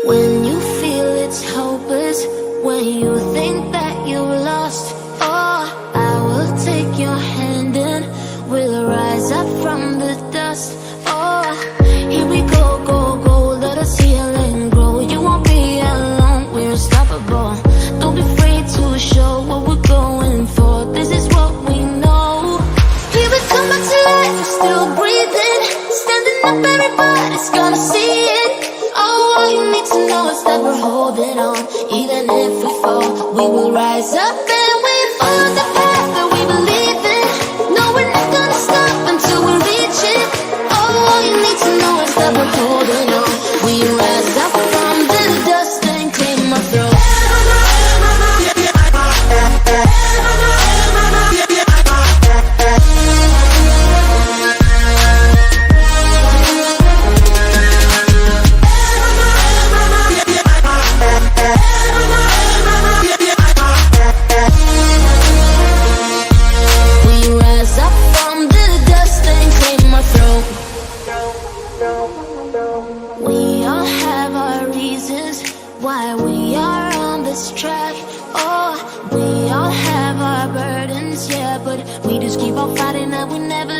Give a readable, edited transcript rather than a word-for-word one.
When you feel it's hopeless, when you think that you've lost, oh, I will take your hand and we'll rise up from the dust. Oh, here we go, go, go, let us heal and grow. You won't be alone, we're unstoppable. Don't be afraid to show what we're going for. This is what we know. Here we come back to life, we're still breathing. Standing up, everybody's gonna see it. Oh, all you need to know is that we're holding on. Even if we fall, we will rise up and we follow the path that we believe in. No, we're not gonna stop until we reach it. Oh, all you need to know is that we're holding on. We rise up from the dust and claim our throne. We all have our reasons why we are on this track. Oh, we all have our burdens, yeah, but we just keep on fighting and we never